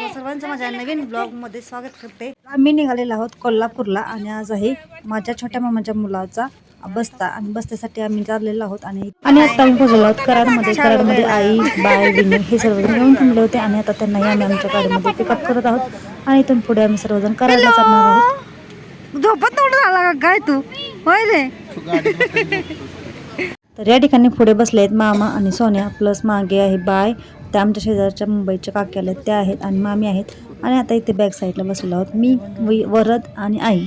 सर्वांचं माझ्या नवीन ब्लॉगमध्ये स्वागत करते. आम्ही निघालेलो आहोत कोल्हापूरला आणि आज आहे माझ्या छोट्या मामाच्या मुलाचा बस्ता आणि बस्त्यासाठी आम्ही चाललेलो आहोत. आणि आता आम्ही पोहोचलो आहोत कराडमध्ये. कराडमध्ये आई बाय विनू हे सर्वजण येऊन थांबले होते आणि आता त्यांनाही आम्ही आमच्या गाडीमध्ये पिकअप करत आहोत आणि इथून पुढे आम्ही सर्वजण कराडला चालणार आहोत. झोपत तोडून आला काय तू होय रे. तर या ठिकाणी पुढे बसले आहेत मामा आणि सोन्या प्लस मागे आहे बाय. त्या आमच्या शेजारच्या मुंबईच्या काकी आल्या त्या आहेत आणि मामी आहेत. आणि आता इथे बॅक साईडला बसलेलो आहोत मी वरद आणि आई.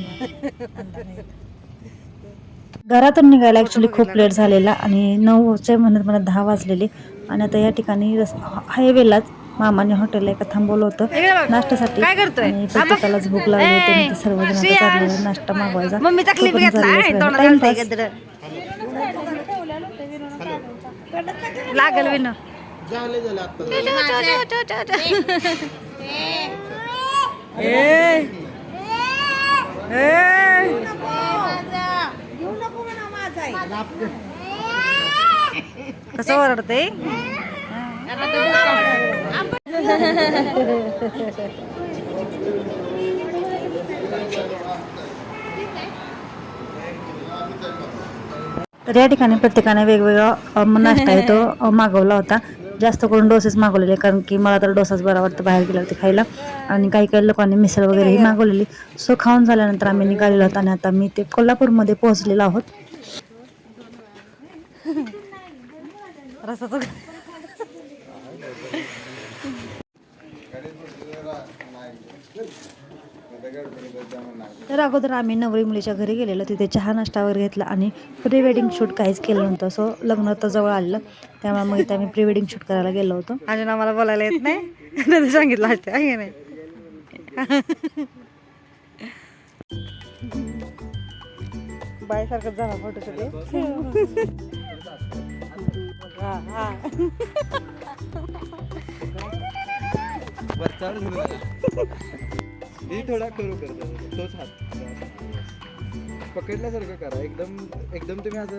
घरातून निघायला ॲक्च्युली खूप लेट झालेला आणि 9च्या म्हणत 10 वाजलेले. आणि आता या ठिकाणी हायवेलाच मामाने हॉटेलला एका थांबवलं होतं नाश्त्यासाठी आणि प्रत्येकालाच भूक लागली होती आणि ते सर्वजण आता चाललेला नाश्ता मागवायचा. लागल विन कसं ओरडते. तर या ठिकाणी प्रत्येकाने वेगवेगळा नाश्ता आहे तो मागवला होता. जास्त करून डोसेस मागवलेले कारण की मला तर डोसाच बरा वाटतं बाहेर गेल्यावरती खायला. आणि काही काही लोकांनी मिसळ वगैरेही मागवलेली. सो खाऊन झाल्यानंतर आम्ही निघालेलो आहोत आणि आता मी ते कोल्हापूरमध्ये पोहोचलेलो आहोत. तर अगोदर आम्ही नवरी मुलीच्या घरी गेलेलो. तिथे चहा नाश्ता वगैरे घेतला आणि प्री वेडिंग शूट काहीच केलं नव्हतं. सो लग्न तर जवळ आलं त्यामुळे मग इथे आम्ही प्री वेडिंग शूट करायला गेलो होतो. अजून आम्हाला बोलायला येत नाही सांगितलं आहे नाही. बाय सारखंच झाला फोटोशूट. थोडा करू करतो तोच हात पकडल्यासारखं करा. एकदम एकदम तुम्ही आज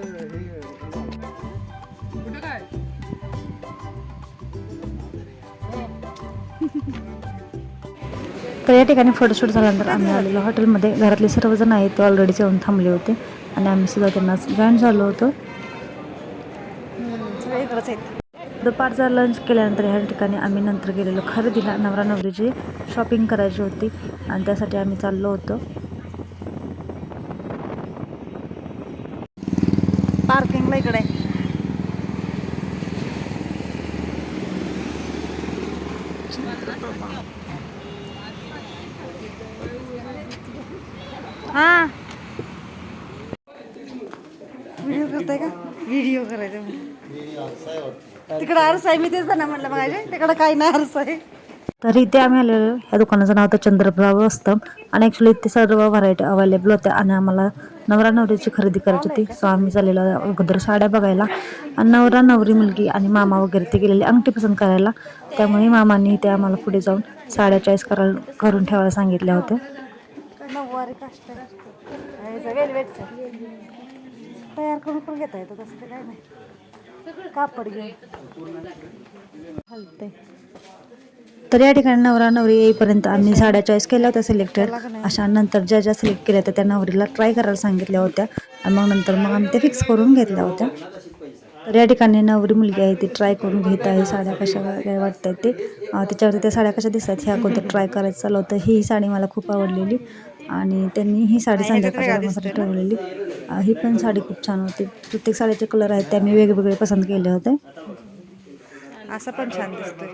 कुठं काय तर या ठिकाणी फोटोशूट झाल्यानंतर आम्ही आलेलो हॉटेलमध्ये. घरातले सर्वजण आहेत ते ऑलरेडीच येऊन थांबले होते आणि आम्ही सुद्धा त्यांना जॉईन झालो होतो. दुपारचा लंच केल्यानंतर ह्या ठिकाणी आम्ही नंतर गेलेलो खरेदीला. नवरा नवरीची शॉपिंग करायची होती आणि त्यासाठी आम्ही चाललो होतो. पार्किंगला इकडे हा व्हिडिओ करताय का. व्हिडिओ करायचा तिकडं आरसा आहे. मी तेच ना म्हटलं बघायचे तिकडं काही नाही आरसा आहे. तर इथे आम्ही आलेलो. ह्या दुकानाचं नाव होतं चंद्रप्रभा वस्त्रम आणि ॲक्च्युली इथे सर्व व्हरायटी अवेलेबल होत्या आणि आम्हाला नवरा नवरीची खरेदी करायची होती. सो आम्ही चाललेलो अगोदर साड्या बघायला आणि नवरा नवरी मुलगी आणि मामा वगैरे ते गेलेले अंगठी पसंत करायला. त्यामुळे मामांनी ते आम्हाला पुढे जाऊन साड्या चॉईस करून ठेवायला सांगितल्या होत्या. तयार करून घेता येतं तसं ते काय नाही. कापड घेऊन घालते. तर या ठिकाणी नवरा नवरी येईपर्यंत आम्ही साड्या चॉईस केल्या होत्या सिलेक्टेड. अशा नंतर ज्या सिलेक्ट केल्या होत्या त्या नवरीला ट्राय करायला सांगितल्या होत्या आणि मग नंतर आम्ही ते फिक्स करून घेतल्या होत्या. तर या ठिकाणी नवरी मुलगी आहे ती ट्राय करून घेत आहे साड्या कशा काय वाटतात ते. त्याच्यावरती त्या साड्या कशा दिसतात हे अगोदर ट्राय करायचं चालू होतं. ही साडी मला खूप आवडलेली आणि त्यांनी ही साडी संध्याकाळच्या लग्नासाठी ठेवलेली. ही पण साडी खूप छान होती. प्रत्येक साडीचे कलर आहेत त्या मी वेगवेगळे पसंत केले होते. असं पण छान दिसतोय.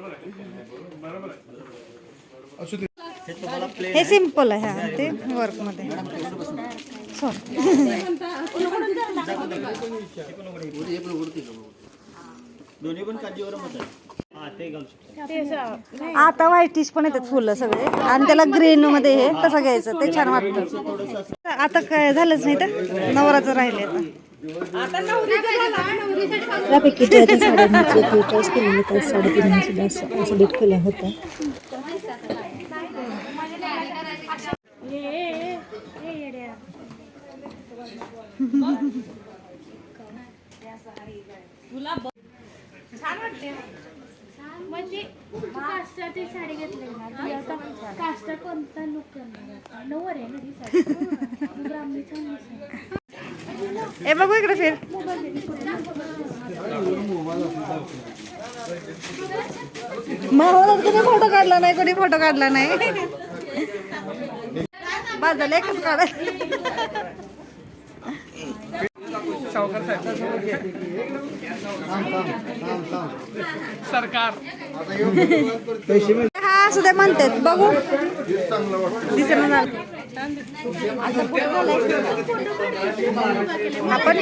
हे सिम्पल आहे ते वर्क मध्ये. आता व्हाईटिश पण येतात फुलं सगळे आणि त्याला ग्रीन मध्ये हे तसं घ्यायचं ते छान वाटतं. आता काय झालंच नाही तर नवराचं राहिले त्यापैकी ज्या ज्या साड्यांनी चॉईस केलेली त्या साडेतीन सुद्धा सिलेक्ट केल्या होत्या. म्हणजे काष्टाची साडी घेतली ना ती आता काष्टा कोणता लुक करणार नवर आहे ना ती साडी ब्राह्मणी छान दिसते. ए बघू इकडे फिर. कोणी फोटो काढला नाही, कोणी फोटो काढला नाही. बाजूला एकच काढ. सरकार हा सुद्धा म्हणतात बघू दिसेना झालं. आता कुठं झालंय? आपण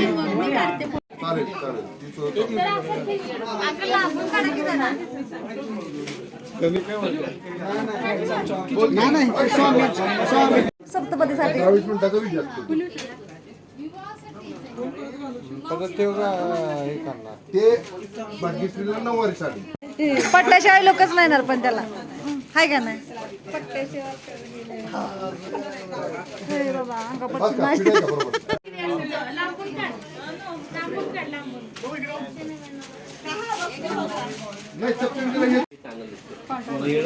सप्तपदीसाठी पट्ट्याशिवाय लोकच नाही येणार पण त्याला हाय का नाही. हे बाबा अंगापट्टी नाही.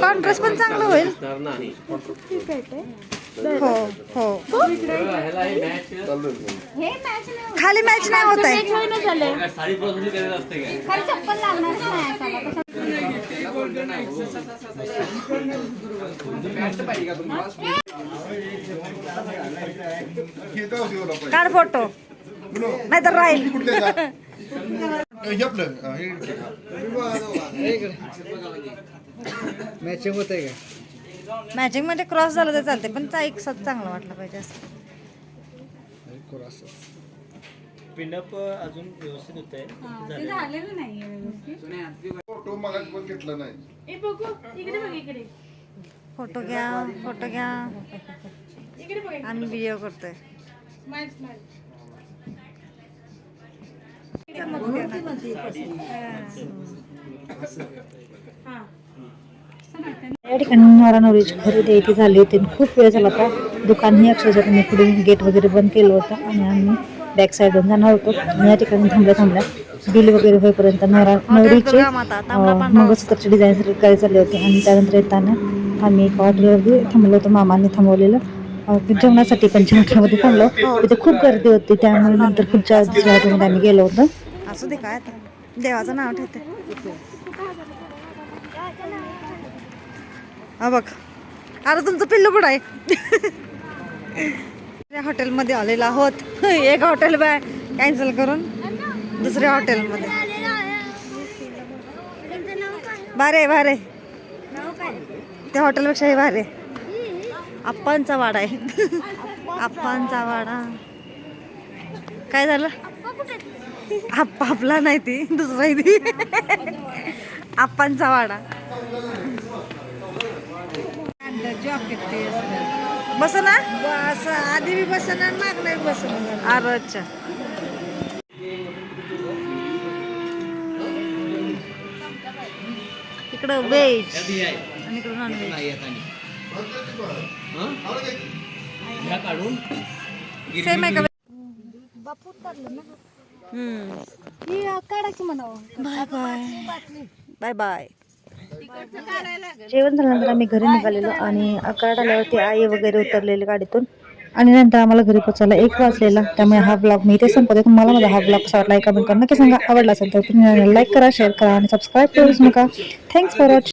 कॉन्ट्रास्ट पण चांगलं होईल. ठीक आहे ते. हो हो खाली मॅच नाही होत आहे. काढ फोटो नाहीतर राहील. मॅचिंग होत आहे का? मॅचिंग म्हणजे क्रॉस झालं तर चालते पण एक साथ चांगला वाटला पाहिजे असं. पिनअप अजून व्यवस्थित होत आहे. झालेलं नाहीये व्यवस्थित. फोटो मगाच पण घेतला नाही. ए बघू इकडे बघ इकडे फोटो घ्या फोटो घ्या. इकडे बघ आम्ही व्हिडिओ करतोय. Smile smile. हा या ठिकाणी नवरा नवरीची खरेदी इथे झाली होती. खूप वेळ झाला होता. दुकानही अक्षरशः त्यांनी पुढे गेट वगैरे बंद केलं होतं आणि आम्ही बॅक साईडून जाणार होतो. आणि या ठिकाणी थांबल्या बिल वगैरे होईपर्यंत नवरीचे मंगळसूत्राचे डिझाईन करायचे चालले होते. आणि त्यानंतर येताना आम्ही एका हॉटेलवरती थांबलो होतो. मामांनी थांबवलेलं जेवणासाठी पंचम हॉटेलमध्ये थांबलो. तिथे खूप गर्दी होती त्यामुळे नंतर पुढच्या दुसऱ्या हॉटेलमध्ये आम्ही गेलो होतो. असू दे काय आता देवाचं नाव ठेवते. हा बघ अरे तुमचं पिल्लू कुठं आहे. हॉटेलमध्ये आलेलो आहोत. एक हॉटेल बाय कॅन्सल करून दुसऱ्या हॉटेलमध्ये. भारे भारे त्या हॉटेलपेक्षा हे भारे. आप्पांचा वाडा आहे. आप्पांचा वाडा. काय झालं आप्पा आपला नाही ती दुसरा ती आप्पांचा वाडा. बस ना आधी बी बसणार माग नाही बसणार. अरे अच्छा इकडं व्हेज आणि इकडं नॉन व्हेज सेम आहे का. काढायची म्हणावं. Bye bye bye bye. जेवण झाल्यानंतर आम्ही घरी निघालेलो आणि अकाड आल्यावरती आई वगैरे उतरलेले गाडीतून आणि नंतर आम्हाला घरी पोचायला 1 वाजलेला. त्यामुळे हा ब्लॉग मी इथे संपवते. तुम्हाला माझा हा ब्लॉग कसा वाटला कमेंट करा. नक्की सांगा. आवडला असेल तर तुम्ही लाईक करा शेअर करा आणि सबस्क्राईब करूच नका. Thanks for watching.